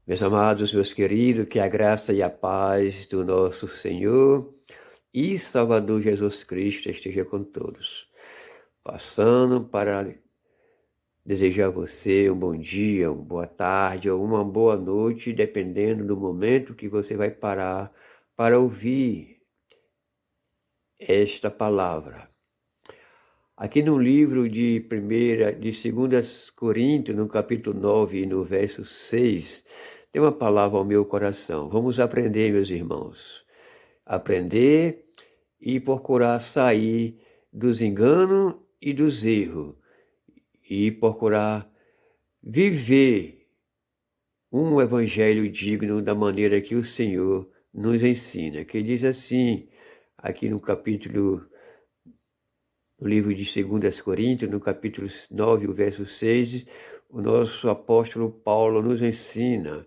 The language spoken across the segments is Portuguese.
Meus amados, meus queridos, que a graça e a paz do nosso Senhor e Salvador Jesus Cristo esteja com todos. Passando para desejar a você um bom dia, uma boa tarde ou uma boa noite, dependendo do momento que você vai parar para ouvir esta palavra. Aqui no livro de 2 Coríntios, no capítulo 9 e no verso 6, tem uma palavra ao meu coração. Vamos aprender, meus irmãos. Aprender e procurar sair dos enganos e dos erros. E procurar viver um evangelho digno da maneira que o Senhor nos ensina. Que diz assim, aqui no livro de 2 Coríntios, no capítulo 9, o verso 6, o nosso apóstolo Paulo nos ensina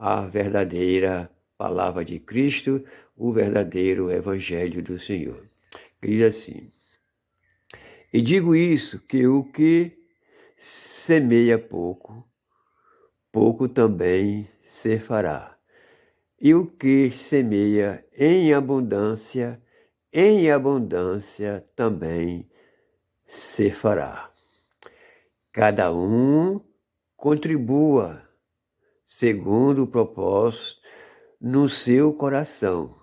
a verdadeira palavra de Cristo, o verdadeiro evangelho do Senhor. Diz assim: E digo isso, que o que semeia pouco, pouco também se fará. E o que semeia em abundância também se fará. Cada um contribua segundo o propósito no seu coração,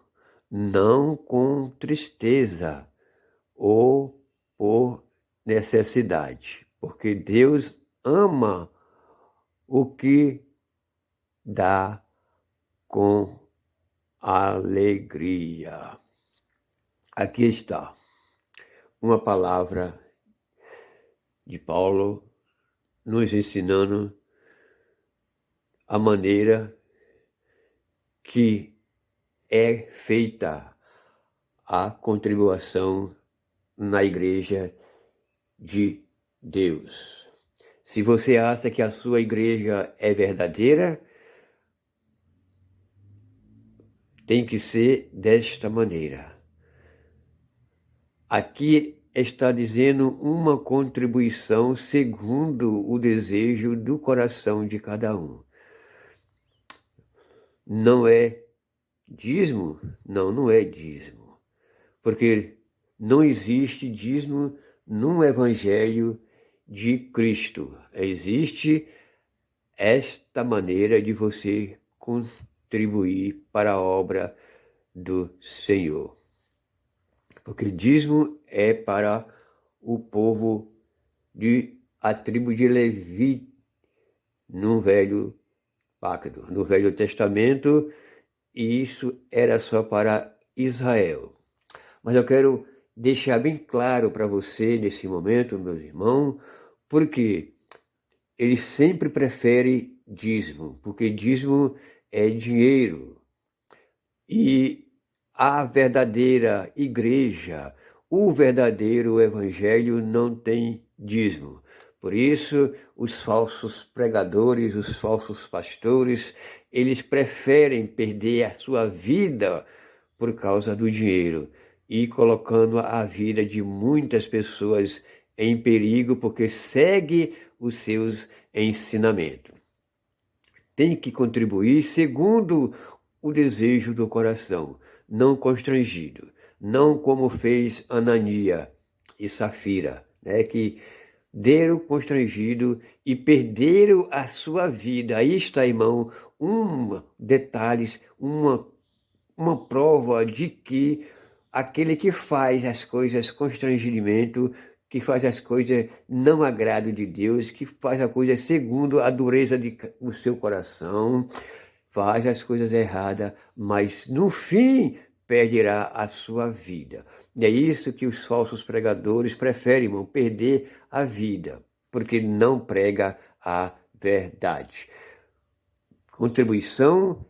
não com tristeza ou por necessidade, porque Deus ama o que dá com alegria. Aqui está uma palavra de Paulo nos ensinando a maneira que é feita a contribuição na igreja de Deus. Se você acha que a sua igreja é verdadeira, tem que ser desta maneira. Aqui está dizendo uma contribuição segundo o desejo do coração de cada um. Não é dízimo? Não, não é dízimo. Porque não existe dízimo num evangelho de Cristo. Existe esta maneira de você contribuir para a obra do Senhor. Porque dízimo é para o povo a tribo de Levi no Velho Pacto, no Velho Testamento, e isso era só para Israel. Mas eu quero deixar bem claro para você nesse momento, meus irmãos, porque ele sempre prefere dízimo, porque dízimo é dinheiro. E a verdadeira igreja, o verdadeiro evangelho não tem dízimo. Por isso, os falsos pregadores, os falsos pastores, eles preferem perder a sua vida por causa do dinheiro e colocando a vida de muitas pessoas em perigo porque segue os seus ensinamentos. Tem que contribuir segundo o desejo do coração, não constrangido, não como fez Anania e Safira, né, que deram constrangido e perderam a sua vida. Aí está, irmão, detalhes, uma prova de que aquele que faz as coisas constrangimento, que faz as coisas não agrado de Deus, que faz a coisa segundo a dureza do seu coração, faz as coisas erradas, mas no fim perderá a sua vida. E é isso que os falsos pregadores preferem, irmão, perder a vida, porque não prega a verdade. Contribuição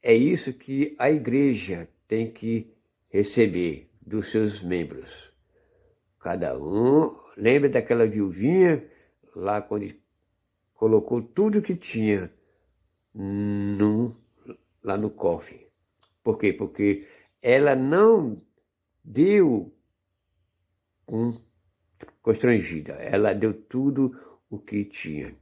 é isso que a igreja tem que receber dos seus membros. Cada um, lembra daquela viuvinha lá quando colocou tudo que tinha lá no cofre. Por quê? Porque ela não deu constrangida, ela deu tudo o que tinha.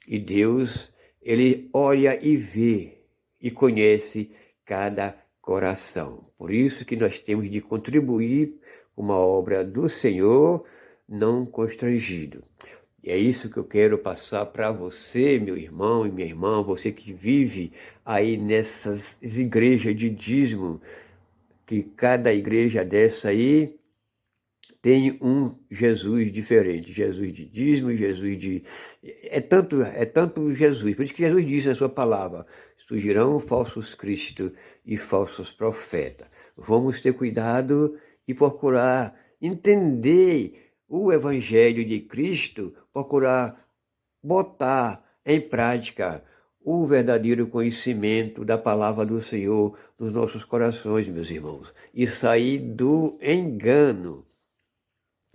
E Deus Ele olha e vê e conhece cada coração. Por isso que nós temos de contribuir com uma obra do Senhor, não constrangido. E é isso que eu quero passar para você, meu irmão e minha irmã, você que vive aí nessas igrejas de dízimo, que cada igreja dessa aí tem um Jesus diferente, Jesus de dízimo, Jesus de... É tanto Jesus, por isso que Jesus diz na sua palavra, surgirão falsos cristos e falsos profetas. Vamos ter cuidado e procurar entender o Evangelho de Cristo, procurar botar em prática o verdadeiro conhecimento da palavra do Senhor nos nossos corações, meus irmãos, e sair do engano,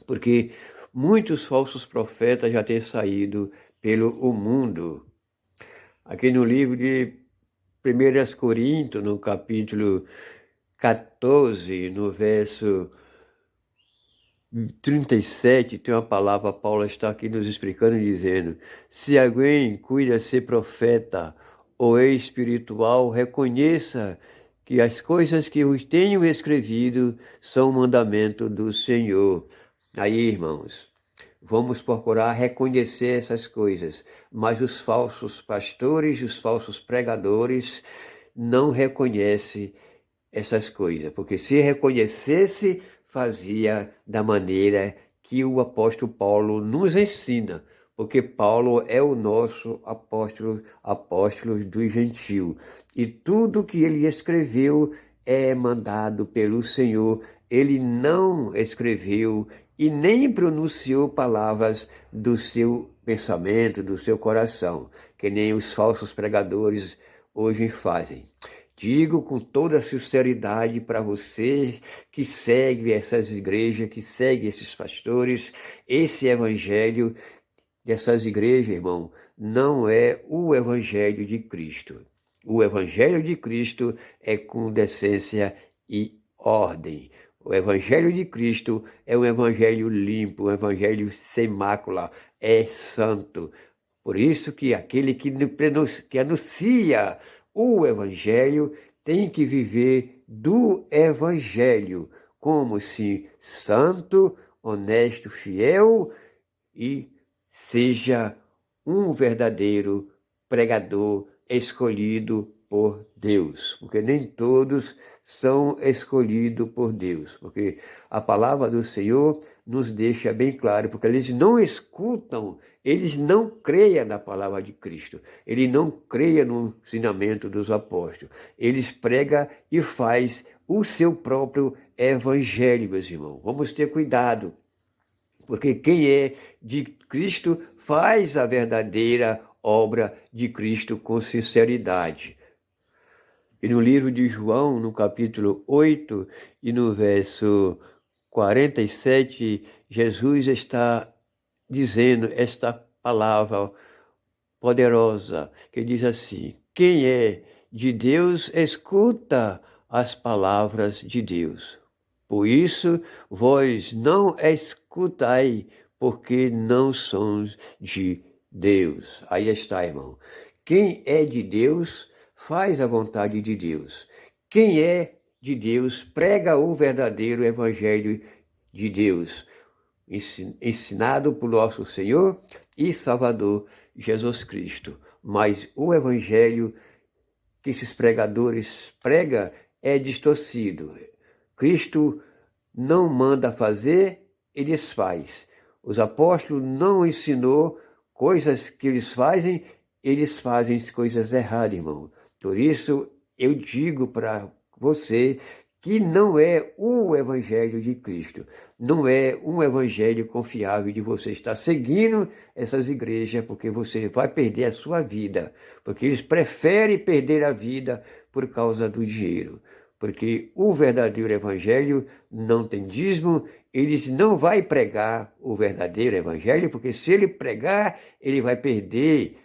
porque muitos falsos profetas já têm saído pelo mundo. Aqui no livro de 1 Coríntios, no capítulo 14, no verso 37, tem uma palavra, Paulo está aqui nos explicando, dizendo: se alguém cuida ser profeta ou é espiritual, reconheça que as coisas que eu tenho escrevido são mandamento do Senhor. Aí, irmãos, vamos procurar reconhecer essas coisas, mas os falsos pastores, os falsos pregadores não reconhecem essas coisas, porque se reconhecesse, fazia da maneira que o apóstolo Paulo nos ensina, porque Paulo é o nosso apóstolo dos gentios, e tudo que ele escreveu é mandado pelo Senhor. Ele não escreveu e nem pronunciou palavras do seu pensamento, do seu coração, que nem os falsos pregadores hoje fazem. Digo com toda sinceridade para você que segue essas igrejas, que segue esses pastores, esse evangelho dessas igrejas, irmão, não é o evangelho de Cristo. O evangelho de Cristo é com decência e ordem. O evangelho de Cristo é um evangelho limpo, um evangelho sem mácula, é santo. Por isso que aquele que anuncia o evangelho tem que viver do evangelho como se santo, honesto, fiel e seja um verdadeiro pregador escolhido por Deus, porque nem todos são escolhidos por Deus, porque a palavra do Senhor nos deixa bem claro, porque eles não escutam, eles não creem na palavra de Cristo, eles não creem no ensinamento dos apóstolos, eles pregam e faz o seu próprio evangelho, meus irmãos. Vamos ter cuidado, porque quem é de Cristo faz a verdadeira obra de Cristo com sinceridade. E no livro de João, no capítulo 8 e no verso 47, Jesus está dizendo esta palavra poderosa, que diz assim: quem é de Deus, escuta as palavras de Deus. Por isso, vós não escutai, porque não sois de Deus. Aí está, irmão. Quem é de Deus, faz a vontade de Deus. Quem é de Deus, prega o verdadeiro evangelho de Deus, ensinado por nosso Senhor e Salvador Jesus Cristo. Mas o evangelho que esses pregadores pregam é distorcido. Cristo não manda fazer, eles fazem. Os apóstolos não ensinou coisas que eles fazem coisas erradas, irmão. Por isso, eu digo para você que não é o evangelho de Cristo, não é um evangelho confiável de você estar seguindo essas igrejas, porque você vai perder a sua vida, porque eles preferem perder a vida por causa do dinheiro, porque o verdadeiro evangelho não tem dízimo, eles não vai pregar o verdadeiro evangelho, porque se ele pregar, ele vai perder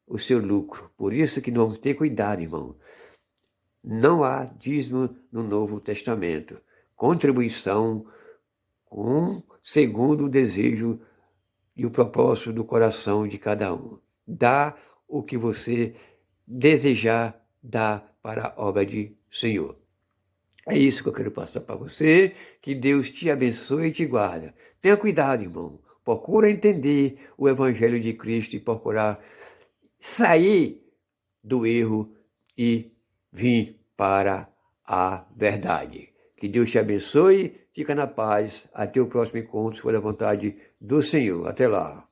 o seu lucro. Por isso que nós vamos ter cuidado, irmão. Não há dízimo no Novo Testamento. Contribuição segundo o desejo e o propósito do coração de cada um. Dá o que você desejar dar para a obra de Senhor. É isso que eu quero passar para você, que Deus te abençoe e te guarda. Tenha cuidado, irmão. Procura entender o Evangelho de Cristo e procurar sair do erro e vir para a verdade. Que Deus te abençoe, fica na paz. Até o próximo encontro, se for da vontade do Senhor. Até lá.